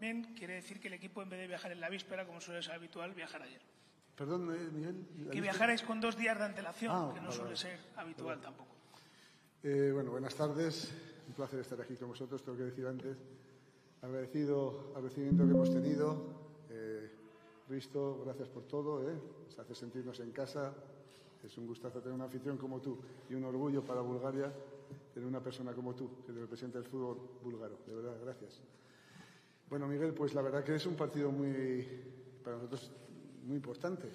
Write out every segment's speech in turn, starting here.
también quiere decir que el equipo, en vez de viajar en la víspera, como suele ser habitual, viajará ayer. Perdón, Miguel. Que viajarais con 2 días de antelación, que no suele ser habitual tampoco. Bueno, buenas tardes. Un placer estar aquí con vosotros, tengo que decir antes. Agradecido al recibimiento que hemos tenido. Risto, gracias por todo. Nos hace sentirnos en casa. Es un gustazo tener un anfitrión como tú y un orgullo para Bulgaria tener una persona como tú que representa el fútbol búlgaro. De verdad, gracias. Bueno, Miguel, pues la verdad que es un partido para nosotros muy importante,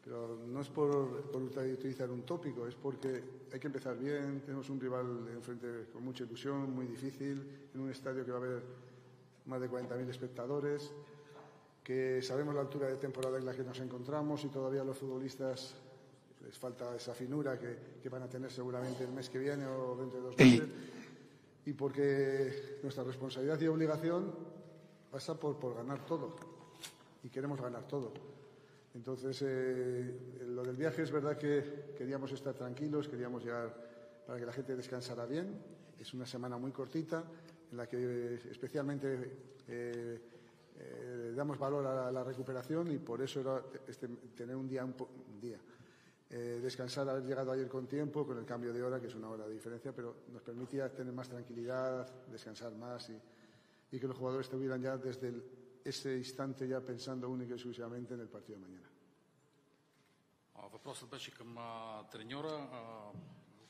pero no es por utilizar un tópico, es porque hay que empezar bien. Tenemos un rival enfrente con mucha ilusión, muy difícil, en un estadio que va a haber más de 40.000 espectadores, que sabemos la altura de temporada en la que nos encontramos y todavía a los futbolistas les falta esa finura que van a tener seguramente el mes que viene o dentro de 2 meses, y porque nuestra responsabilidad y obligación pasa por ganar todo, y queremos ganar todo. Entonces, lo del viaje es verdad que queríamos estar tranquilos, queríamos llegar para que la gente descansara bien. Es una semana muy cortita en la que especialmente damos valor a la recuperación, y por eso era tener un día. Descansar, haber llegado ayer con tiempo, con el cambio de hora, que es 1 hora de diferencia, pero nos permitía tener más tranquilidad, descansar más y que los jugadores estuvieran ya desde ese instante ya pensando única y exclusivamente en el partido de mañana. Въпросът беше към треньора.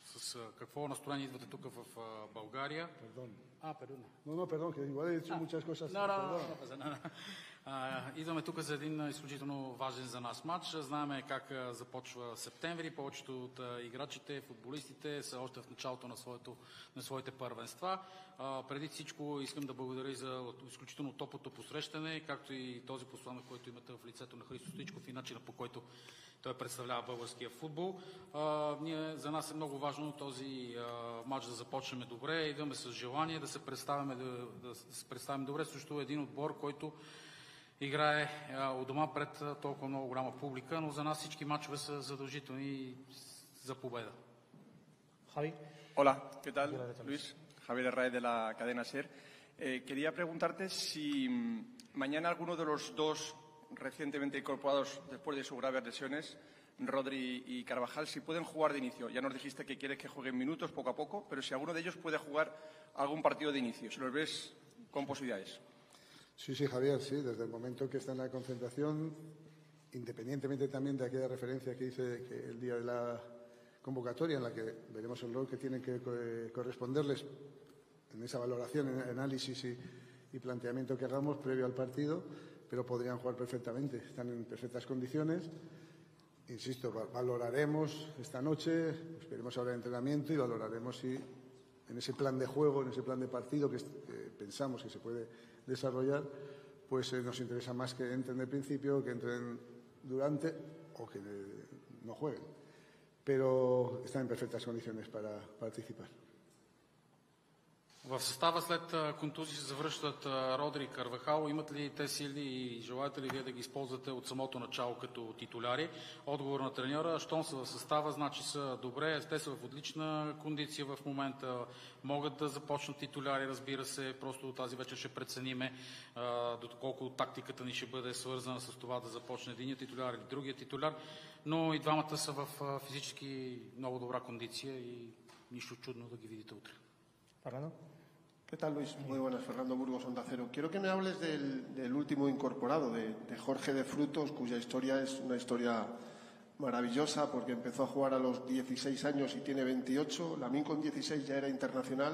С какво настроение идвате тук в България? Perdón. No, perdón, que igual he dicho muchas cosas. Идваме тук за един изключително важен за нас матч. Знаем как започва септември. Повечето от играчите, футболистите са още в началото на своите първенства. Преди всичко искам да благодаря и за изключително топлото посрещане, както и този посланник, който имате в лицето на Христо Стоичков и начина, по който той представлява българския футбол. За нас е много важно този матч да започнем добре. Идваме с желание да се представим добре срещу един отбор, който играе у дома пред толкова много голяма публика, но за нас всички матчове са задължителни за победа. Javi. Hola, ¿qué tal? Luis, Javier Herraiz de la cadena SER. Quería preguntarte si mañana alguno de los dos recientemente incorporados después de sus graves lesiones, Rodri y Carvajal, si pueden jugar de inicio. Ya nos dijiste que quieres que jueguen minutos poco a poco, pero si alguno de ellos puede jugar algún partido de inicio, si los ves con posibilidades. Sí, Javier, sí, desde el momento que está en la concentración, independientemente también de aquella referencia que hice que el día de la convocatoria, en la que veremos el rol que tienen que corresponderles en esa valoración, análisis y planteamiento que hagamos previo al partido, pero podrían jugar perfectamente, están en perfectas condiciones. Insisto, valoraremos esta noche, esperemos ahora el entrenamiento y valoraremos si en ese plan de juego, en ese plan de partido que pensamos que se puede desarrollar, pues nos interesa más que entren de principio, que entren durante o que no jueguen. Pero están en perfectas condiciones para participar. В състава след контузии се завръщат Родри и Карвахал. Имат ли те сили и желаете ли вие да ги използвате от самото начало като титуляри? Отговор на треньора: щом са в състава, значи са добре. Те са в отлична кондиция в момента. Могат да започнат титуляри, разбира се. Просто тази вечер ще прецениме доколко тактиката ни ще бъде свързана с това да започне единият титуляр или другия титуляр. Но и двамата са в физически много добра кондиция и нищо чудно да ги видите утре. Fernando. ¿Qué tal, Luis? Muy buenas, Fernando Burgos, Onda Cero. Quiero que me hables del último incorporado, de Jorge de Frutos, cuya historia es una historia maravillosa porque empezó a jugar a los 16 años y tiene 28. Lamine con 16 ya era internacional.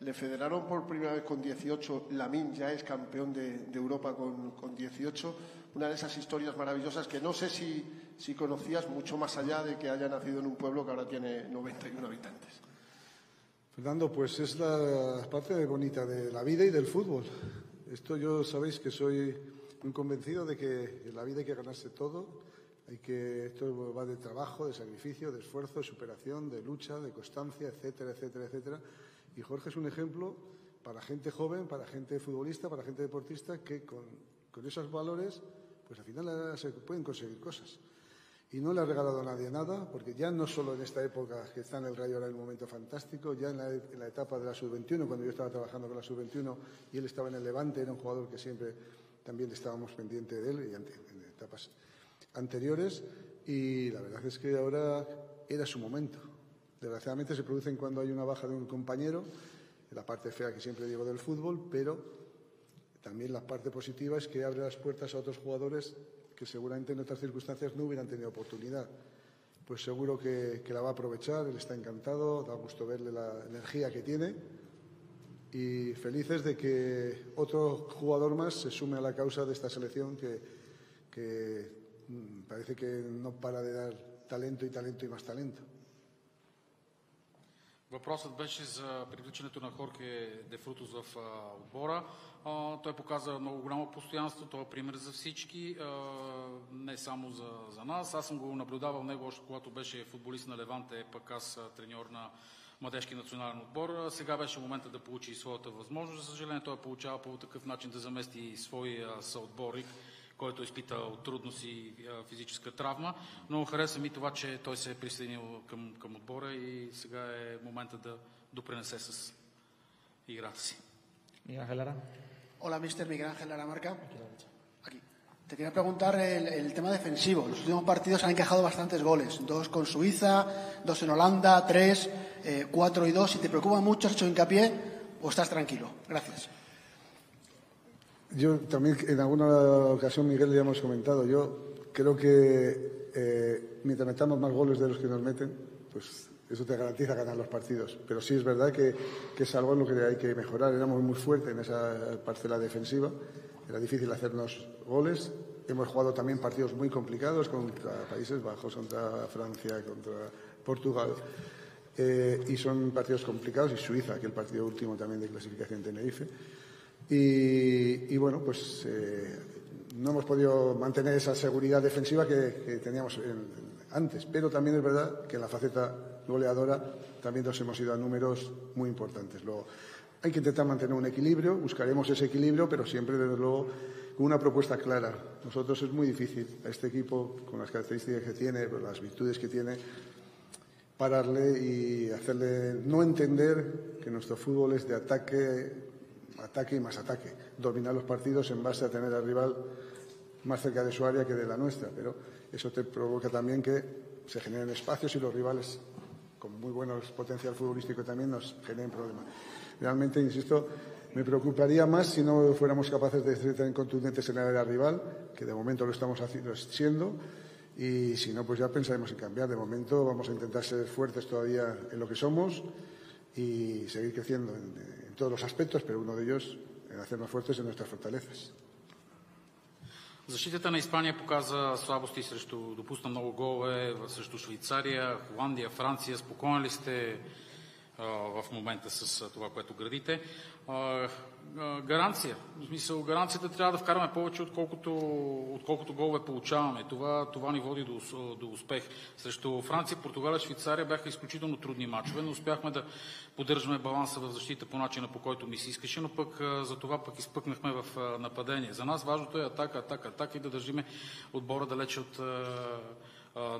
Le federaron por primera vez con 18. Lamine ya es campeón de Europa con 18. Una de esas historias maravillosas que no sé si conocías, mucho más allá de que haya nacido en un pueblo que ahora tiene 91 habitantes. Fernando, pues es la parte bonita de la vida y del fútbol. Esto yo sabéis que soy muy convencido de que en la vida hay que ganarse todo. Esto va de trabajo, de sacrificio, de esfuerzo, de superación, de lucha, de constancia, etcétera, etcétera, etcétera. Y Jorge es un ejemplo para gente joven, para gente futbolista, para gente deportista, que con esos valores, pues al final se pueden conseguir cosas. y no le ha regalado a nadie nada, porque ya no solo en esta época que está en el Rayo ahora en un momento fantástico, ya en la etapa de la Sub-21, cuando yo estaba trabajando con la Sub-21 y él estaba en el Levante, era un jugador que siempre también estábamos pendientes de él y en etapas anteriores, y la verdad es que ahora era su momento. Desgraciadamente se producen cuando hay una baja de un compañero, la parte fea que siempre digo del fútbol, pero también la parte positiva es que abre las puertas a otros jugadores que seguramente en otras circunstancias no hubieran tenido oportunidad. Pues seguro que la va a aprovechar, él está encantado, da gusto verle la energía que tiene y felices de que otro jugador más se sume a la causa de esta selección que parece que no para de dar talento y más talento. Въпросът беше за привличането на Хорхе де Фрутос в отбора. Той показа много голямо постоянство, той е пример за всички, не само за нас. Аз съм го наблюдавал него още когато беше футболист на Леванте, пък аз треньор на младежки национален отбор. Сега беше момента да получи своята възможност. За съжаление той получава по такъв начин да замести свой съотборник, който е изпитал трудност и физическа травма, но хареса ми това, че той се е присъединил към отбора и сега е момента да допринесе с играта си. Miguel Ángel Lara. Hola, mister Miguel Ángel Lara Marca. Aquí. Te quería preguntar el tema defensivo. Los últimos partidos han encajado bastantes goles. 2 con Suiza, 2 en Holanda, 3, 4 y 2. Si te preocupa mucho, ¿has hecho hincapié o estás tranquilo? Gracias. Yo también, en alguna ocasión, Miguel, ya hemos comentado, yo creo que mientras metamos más goles de los que nos meten, pues eso te garantiza ganar los partidos. Pero sí es verdad que es algo en lo que hay que mejorar. Éramos muy fuertes en esa parcela defensiva, era difícil hacernos goles. Hemos jugado también partidos muy complicados contra Países Bajos, contra Francia, contra Portugal. Y son partidos complicados, y Suiza, que el partido último también de clasificación de Tenerife. Y bueno, pues no hemos podido mantener esa seguridad defensiva que teníamos antes, pero también es verdad que en la faceta goleadora también nos hemos ido a números muy importantes. Hay que intentar mantener un equilibrio, buscaremos ese equilibrio, pero siempre, desde luego, con una propuesta clara. Nosotros es muy difícil a este equipo, con las características que tiene, las virtudes que tiene, pararle y hacerle no entender que nuestro fútbol es de ataque y más ataque, dominar los partidos en base a tener al rival más cerca de su área que de la nuestra, pero eso te provoca también que se generen espacios y los rivales con muy buenos potencial futbolístico también nos generen problemas. Realmente, insisto, me preocuparía más si no fuéramos capaces de ser tan contundentes en el área rival, que de momento lo estamos siendo, y si no, pues ya pensaremos en cambiar. De momento vamos a intentar ser fuertes todavía en lo que somos y seguir creciendo en todos los aspectos, pero uno de ellos en hacernos fuertes en nuestras fortalezas. Защитата на Испания показа слабости срещу допусна много голове срещу Швейцария, Холандия, Франция. Спокоен ли сте в момента с това, което градите? Гаранция. В смисъл, гаранцията трябва да вкараме повече, отколкото голове получаваме. Това ни води до успех. Срещу Франция, Португалия, Швейцария бяха изключително трудни мачове, но успяхме да поддържаме баланса в защита по начина, по който ми се искаше, но за това изпъкнахме в нападение. За нас важното е атака и да държиме отбора далече от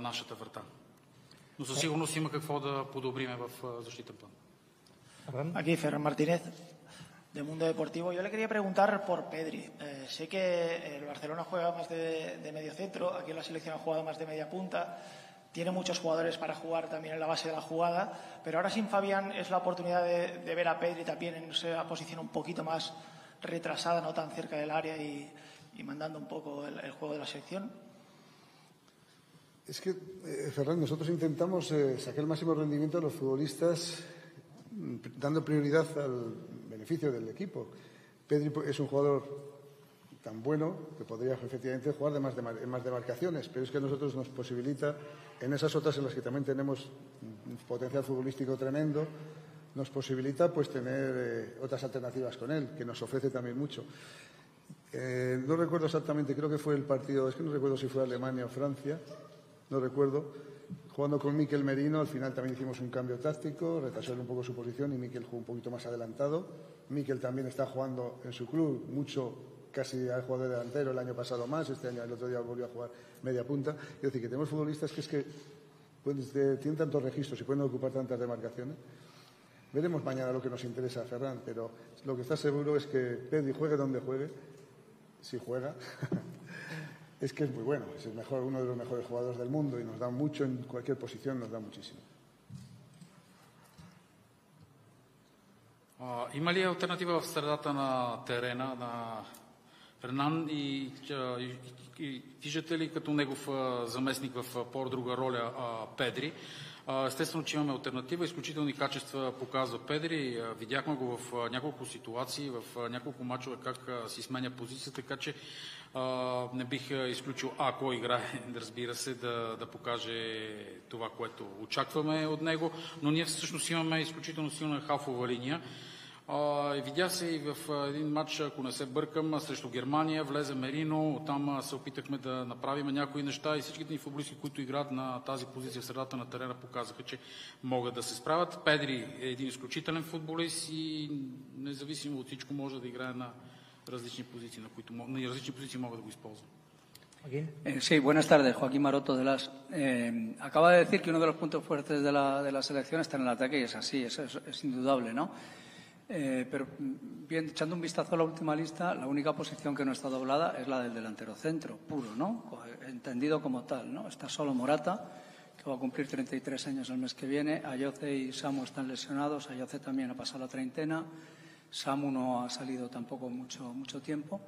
нашата врата. Но със сигурност има какво да подобриме в защитен план. Aquí Ferran Martínez, de Mundo Deportivo. Yo le quería preguntar por Pedri. Sé que el Barcelona juega más de medio centro, aquí en la selección ha jugado más de media punta, tiene muchos jugadores para jugar también en la base de la jugada, pero ahora sin Fabián es la oportunidad de ver a Pedri también en esa posición un poquito más retrasada, no tan cerca del área y mandando un poco el juego de la selección. Es que, Ferran, nosotros intentamos sacar el máximo rendimiento de los futbolistas dando prioridad al beneficio del equipo. Pedri es un jugador tan bueno que podría efectivamente jugar en más demarcaciones, pero es que a nosotros nos posibilita, en esas otras en las que también tenemos un potencial futbolístico tremendo, nos posibilita pues tener otras alternativas con él, que nos ofrece también mucho. No recuerdo exactamente, creo que fue el partido, es que no recuerdo si fue Alemania o Francia, no recuerdo. Jugando con Mikel Merino, al final también hicimos un cambio táctico, retrasar un poco su posición y Mikel jugó un poquito más adelantado. Mikel también está jugando en su club mucho casi ha jugado de delantero el año pasado más, este año, el otro día volvió a jugar media punta. Es decir, que tenemos futbolistas que tienen tantos registros y pueden ocupar tantas demarcaciones. Veremos mañana lo que nos interesa a Ferran, pero lo que está seguro es que Pedri juegue donde juegue, si juega, es que es muy bueno, es el mejor, uno de los mejores jugadores del mundo y nos da mucho en cualquier posición, nos da muchísimo. Има ли альтернатива в средата на терена на Фернан и виждате ли като негов заместник в по-друга роля Педри? Естествено, че имаме альтернатива. Изключителни качества показва Педри. Видяхме го в няколко ситуации, в няколко мачове как си сменя позиция, така че не бих изключил, ако играе, разбира се, да покаже това, което очакваме от него. Но ние всъщност имаме изключително силна халфова линия. Видя се и в един матч, ако не се бъркам, срещу Германия, влезе Мерино, оттам се опитахме да направим някои неща и всичките ни футболисти, които играят на тази позиция в средата на терена, показаха, че могат да се справят. Педри е един изключителен футболист и независимо от всичко може да играе на различни позиции, на различни позиции могат да го използват. Sí, buenas tardes. Joaquín Maroto de las. Acaba de decir que uno de los puntos fuertes de la selección está en el ataque y es así, es indudable, ¿no? Pero bien, echando un vistazo a la última lista, la única posición que no está doblada es la del delantero centro, puro, ¿no? Entendido como tal, ¿no? Está solo Morata, que va a cumplir 33 años el mes que viene. Ayoce y Samu están lesionados. Ayoce también ha pasado la treintena. Samu no ha salido tampoco mucho tiempo.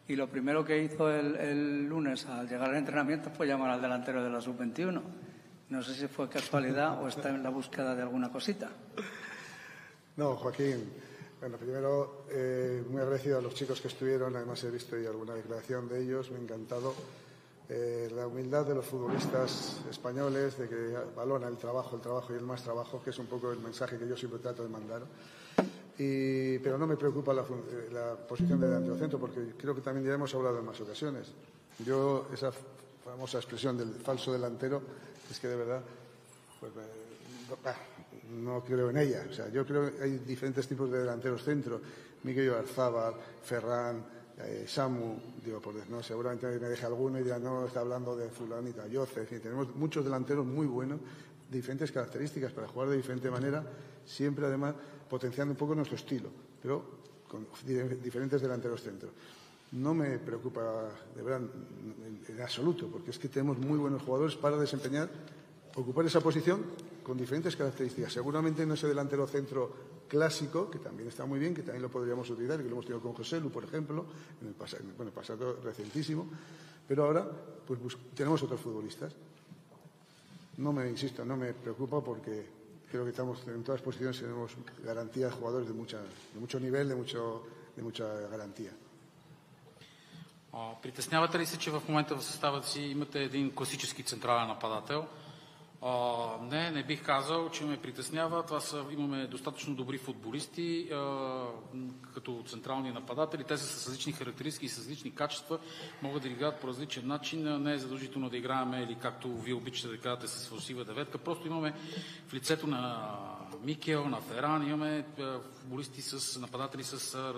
Y lo primero que hizo el lunes al llegar al entrenamiento fue llamar al delantero de la sub-21. No sé si fue casualidad o está en la búsqueda de alguna cosita. No, Joaquín, bueno, primero muy agradecido a los chicos que estuvieron, además he visto ahí alguna declaración de ellos, me ha encantado la humildad de los futbolistas españoles, de que valora el trabajo y el más trabajo, que es un poco el mensaje que yo siempre trato de mandar. Pero no me preocupa la posición de delantero centro, porque creo que también ya hemos hablado en más ocasiones. Yo, esa famosa expresión del falso delantero, es que de verdad, pues, no creo en ella. O sea, yo creo que hay diferentes tipos de delanteros centro. Miguel Oyarzabal, Ferran, Samu, digo, no, seguramente me deje alguno y dirá, no, está hablando de fulanita, Ayoce. En fin, tenemos muchos delanteros muy buenos, diferentes características para jugar de diferente manera, siempre además potenciando un poco nuestro estilo, pero con diferentes delanteros centro. No me preocupa, de verdad, en absoluto, porque es que tenemos muy buenos jugadores para ocupar esa posición con diferentes características. Seguramente no ese delantero centro clásico, que también está muy bien, que también lo podríamos utilizar, que lo hemos tenido con José Lu, por ejemplo, en el pasado recientísimo, pero ahora pues tenemos otros futbolistas. No me preocupa porque creo que estamos en todas posiciones, tenemos garantía de jugadores de mucho nivel, de mucha garantía. Притеснявате ли се, че в момента в състава си имате един класически централен нападател? Не бих казал, че ме притеснява. Имаме достатъчно добри футболисти като централни нападатели. Те са с различни характеристики и с различни качества. Могат да играят по различен начин. Не е задължително да играем или както вие обичате да казвате с фалшива деветка. Просто имаме в лицето на Микел, на Феран, имаме футболисти с нападатели с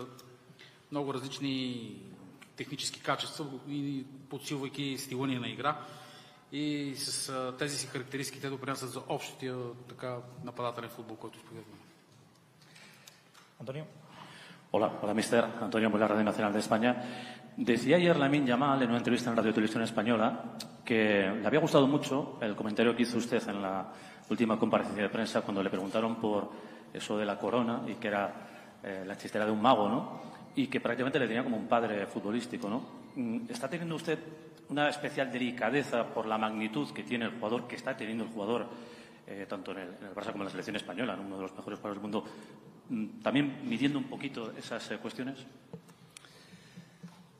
много различни технически качества и подсилвайки стила ни на игра. И с тези си характеристики те допринасят за общия така нападателен футбол, който изповедваме. Antonio. Hola, mister. Antonio Muela, Radio Nacional de España. Decía ayer Lamine Yamal en una entrevista en Radio Televisión Española que le había gustado mucho el comentario que hizo usted en la última comparecencia de prensa cuando le preguntaron por eso de la corona y que era la chistera de un mago, ¿no? Y que prácticamente le tenía como un padre futbolístico, ¿no? ¿Está teniendo usted una especial delicadeza por la magnitud que tiene el jugador, que está teniendo el jugador, tanto en el Barça como en la selección española, ¿no? Uno de los mejores jugadores del mundo, también midiendo un poquito esas cuestiones?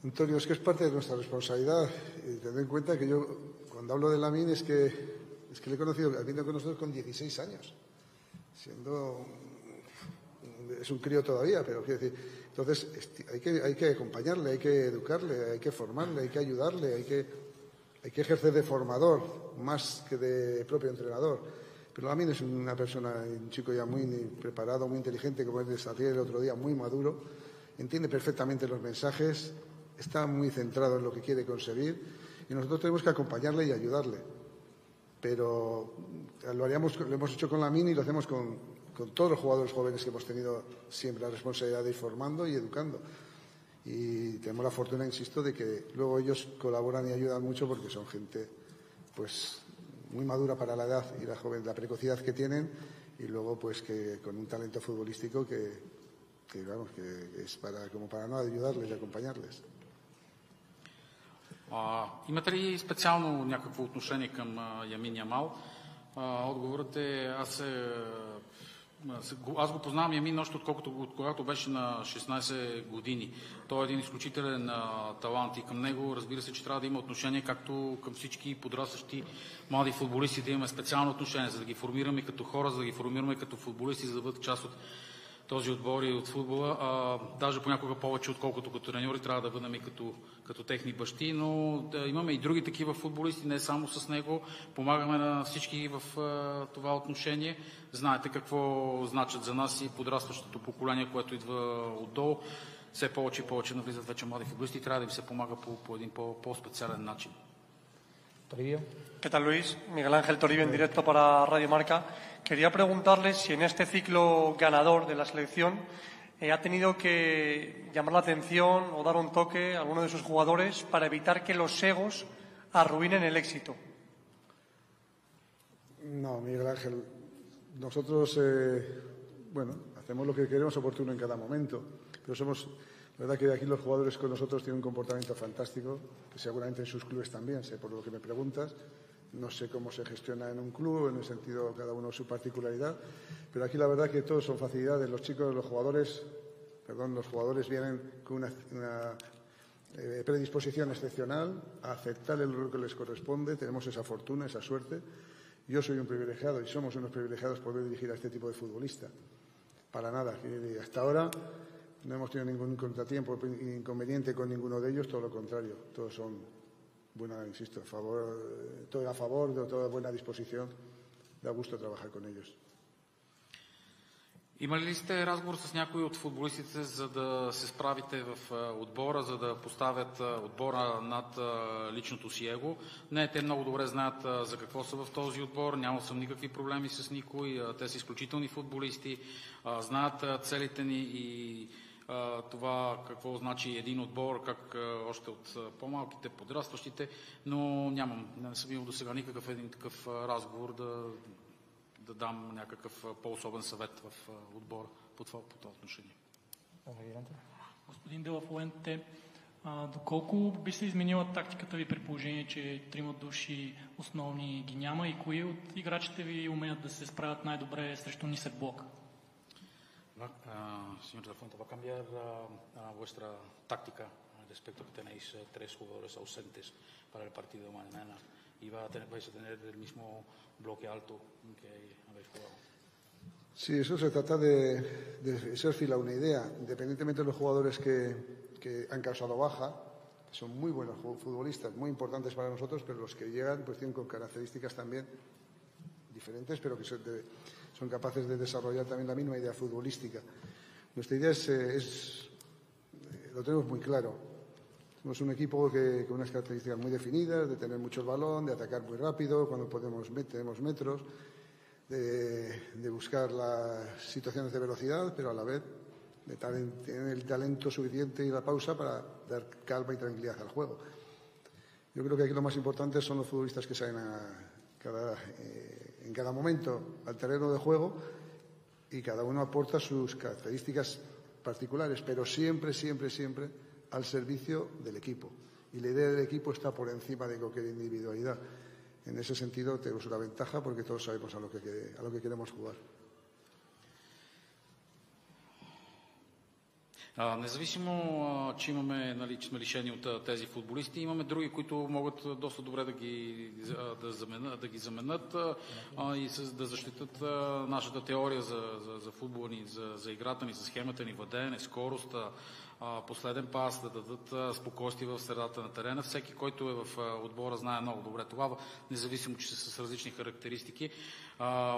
Antonio, es que es parte de nuestra responsabilidad. Ten en cuenta que yo, cuando hablo de Lamine, es que le he conocido, vino con nosotros con 16 años, es un crío todavía, pero quiero decir, entonces hay que acompañarle, hay que educarle, hay que formarle, hay que ayudarle, hay que ejercer de formador más que de propio entrenador. Pero Lamine es una persona, un chico ya muy preparado, muy inteligente, como él decía el otro día, muy maduro, entiende perfectamente los mensajes, está muy centrado en lo que quiere conseguir y nosotros tenemos que acompañarle y ayudarle. Pero lo hemos hecho con Lamine y lo hacemos con todos los jugadores jóvenes que hemos tenido siempre la responsabilidad de ir formando y educando. Y tenemos la fortuna, insisto, de que luego ellos colaboran y ayudan mucho porque son gente pues muy madura para la edad y la precocidad que tienen, y luego pues que con un talento futbolístico que es como para no ayudarles y acompañarles. Имате ли специално някакво отношение към Ямин Ямал? Отговорът е, аз го познавам Ямин още от когато беше на 16 години. Той е един изключителен талант и към него, разбира се, че трябва да има отношение, както към всички подрастващи млади футболисти, да имаме специално отношение, за да ги формираме като хора, за да ги формираме като футболисти, за да бъдат част от този отбор и от футбола. Даже понякога повече, отколкото като треньори, трябва да бъдем и като техни бащи, но да имаме и други такива футболисти, не само с него. Помагаме на всички в това отношение. Знаете какво значат за нас и подрастващото поколение, което идва отдолу. Все повече и повече навлизат вече млади футболисти и трябва да им се помага по един по-специален начин. ¿Qué tal, Luis? Miguel Ángel Toribio en directo para Radio Marca. Quería preguntarle si en este ciclo ganador de la selección ha tenido que llamar la atención o dar un toque a alguno de sus jugadores para evitar que los egos arruinen el éxito. No, Miguel Ángel, nosotros hacemos lo que queremos oportuno en cada momento, pero la verdad que aquí los jugadores con nosotros tienen un comportamiento fantástico, que seguramente en sus clubes también, sé por lo que me preguntas. No sé cómo se gestiona en un club, en el sentido cada uno su particularidad, pero aquí la verdad que todos son facilidades. Los jugadores vienen con una predisposición excepcional a aceptar el rol que les corresponde. Tenemos esa fortuna, esa suerte. Yo soy un privilegiado y somos unos privilegiados por poder dirigir a este tipo de futbolista. Para nada. Y hasta ahora no hemos tenido ningún contratiempo, inconveniente con ninguno de ellos, todo lo contrario. Todos son insisto, todo a favor, de toda buena disposición. Da gusto trabajar con ellos. Имали ли сте разговор с някои от футболистите, за да се справите в отбора, за да поставят отбора над личното си его? Не, те много добре знаят за какво са в този отбор, няма съм никакви проблеми с никой, те са изключителни футболисти, знаят целите ни и това какво значи един отбор, как още от по-малките, подрастващите, но не съм имал до сега никакъв един такъв разговор да дам някакъв по-особен съвет в отбора по това отношение. Господин Де Ла Фуенте, доколко би се изменила тактиката ви при положение, че трима души основни ги няма и кои от играчите ви умеят да се справят най-добре срещу нисък блок? Señor De La Fuente, ¿va a cambiar vuestra táctica respecto a que tenéis tres jugadores ausentes para el partido de mañana y vais a tener el mismo bloque alto que habéis jugado? Sí, eso se trata de ser fiel a una idea. Independientemente de los jugadores que han causado baja, que son muy buenos futbolistas, muy importantes para nosotros, pero los que llegan pues tienen con características también diferentes, pero que son capaces de desarrollar también la misma idea futbolística. Nuestra idea lo tenemos muy claro. Somos un equipo con unas características muy definidas, de tener mucho el balón, de atacar muy rápido, cuando tenemos metros, de buscar las situaciones de velocidad, pero a la vez de tener el talento suficiente y la pausa para dar calma y tranquilidad al juego. Yo creo que aquí lo más importante son los futbolistas que salen en cada momento al terreno de juego y cada uno aporta sus características particulares, pero siempre, siempre, siempre al servicio del equipo. Y la idea del equipo está por encima de cualquier individualidad. En ese sentido tenemos una ventaja porque todos sabemos a lo que queremos jugar. Независимо, че сме лишени от тези футболисти, имаме други, които могат доста добре да ги заменят и да защитат нашата теория за футбола ни, за играта ни, за схемата ни, владеене, скорост, последен пас, да дадат спокойствие в средата на терена. Всеки, който е в отбора, знае много добре това, независимо, че са с различни характеристики.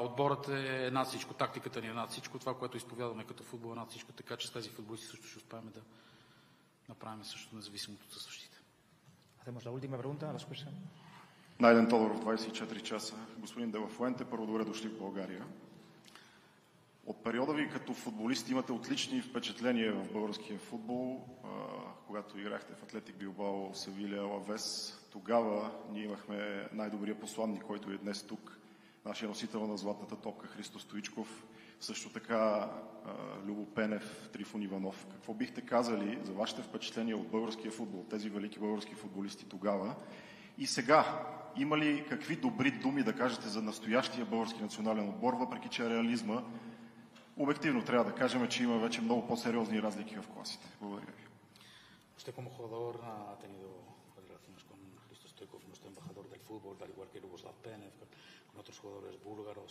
Отборът е над всичко, тактиката ни е над всичко, това, което изповядваме като футбол е над всичко, така че с тези футболисти също ще успеем да направим направим също независимо от същите. Hacemos la última pregunta, la escucha. Найден Тодоров, 24 часа. Господин де ла Фуенте, първо добре дошли в България. От периода ви като футболист имате отлични впечатления в българския футбол. Когато играхте в Атлетик Билбао, Севиля, Алавес, тогава ние имахме най-добрия посланник, който е днес тук, нашия носител на златната топка Христо Стоичков, също така Любо Пенев, Трифон Иванов. Какво бихте казали за вашите впечатления от българския футбол, тези велики български футболисти тогава? И сега, има ли какви добри думи да кажете за настоящия български национален отбор, въпреки че реализма, обективно трябва да кажем, че има вече много по-сериозни разлики в класите? Благодаря ви. Usted como jugador ha tenido relaciones con Hristo Stoichkov, nuestro embajador del fútbol, al igual que Luboslav Penev, con otros jugadores búlgaros,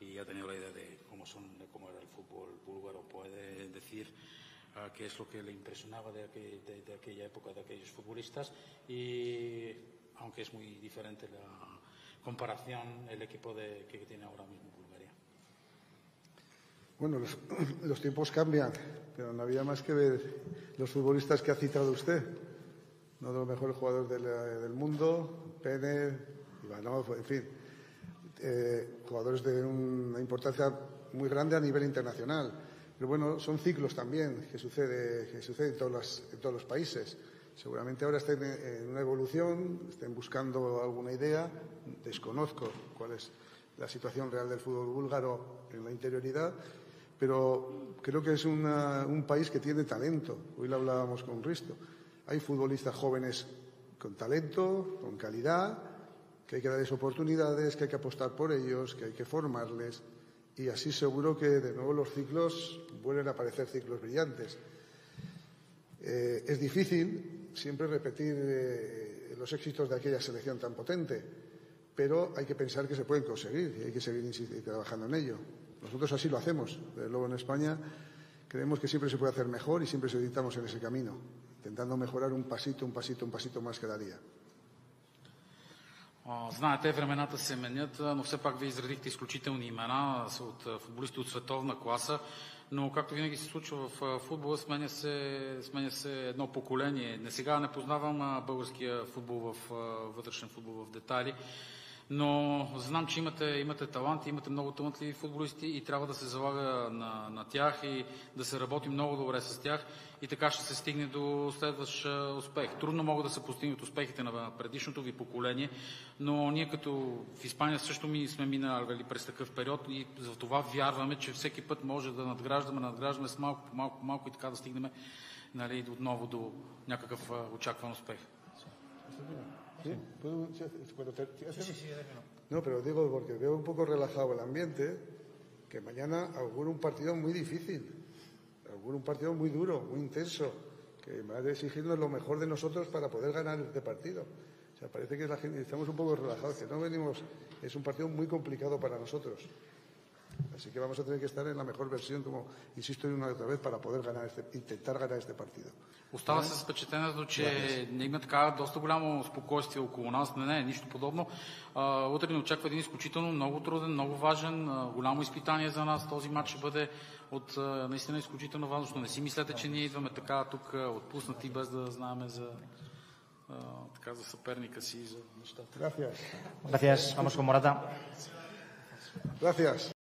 y ha tenido la idea de cómo era el fútbol búlgaro. ¿Puede decir qué es lo que le impresionaba de aquella época, de aquellos futbolistas? Y aunque es muy diferente la comparación, el equipo que tiene ahora mismo Bulgaria. Bueno, los tiempos cambian, pero no había más que ver los futbolistas que ha citado usted. Uno de los mejores jugadores del mundo, Pérez, Ivanov, en fin, jugadores de una importancia muy grande a nivel internacional. Pero bueno, son ciclos también que sucede en todos los países. Seguramente ahora estén en una evolución, estén buscando alguna idea. Desconozco cuál es la situación real del fútbol búlgaro en la interioridad, pero creo que es un país que tiene talento. Hoy lo hablábamos con Hristo. Hay futbolistas jóvenes con talento, con calidad, que hay que darles oportunidades, que hay que apostar por ellos, que hay que formarles, y así seguro que de nuevo los ciclos vuelven a aparecer ciclos brillantes. Es difícil siempre repetir los éxitos de aquella selección tan potente, pero hay que pensar que se pueden conseguir y hay que seguir trabajando en ello. Nosotros así lo hacemos. Desde luego en España creemos que siempre se puede hacer mejor y siempre estamos en ese camino, intentando mejorar un pasito más cada día. Знаете, времената се менят, но все пак вие изредихте изключителни имена от футболисти от световна класа, но както винаги се случва в футбола, сменя се едно поколение. Сега не познавам българския футбол вътрешен футбол в детайли, но знам, че имате талант, имате много талантливи футболисти и трябва да се залага на тях и да се работи много добре с тях и така ще се стигне до следващ успех. Трудно могат да се постигнат успехите на предишното ви поколение, но ние като в Испания също сме минали през такъв период и за това вярваме, че всеки път може да надграждаме с малко по малко и така да стигнем отново до някакъв очакван успех. ¿Sí? No, pero digo porque veo un poco relajado el ambiente, que mañana auguro un partido muy difícil, auguro un partido muy duro, muy intenso, que va a exigirnos lo mejor de nosotros para poder ganar este partido. O sea, parece que la gente estamos un poco relajados, que no venimos, es un partido muy complicado para nosotros. Así que vamos a tener que estar en la mejor versión, como insisto una y otra vez, para poder intentar ganar este partido. Остава се с впечатлението, че има така доста голямо спокойствие около нас. Не е нищо подобно. Утре ни очаква един изключително много труден, много важен, голямо изпитание за нас. Този матч ще бъде от наистина изключително важно. Не си мислете, че ние идваме така тук отпуснати, без да знаем за съперника си и за нещата. Gracias. Vamos con Morata. Gracias.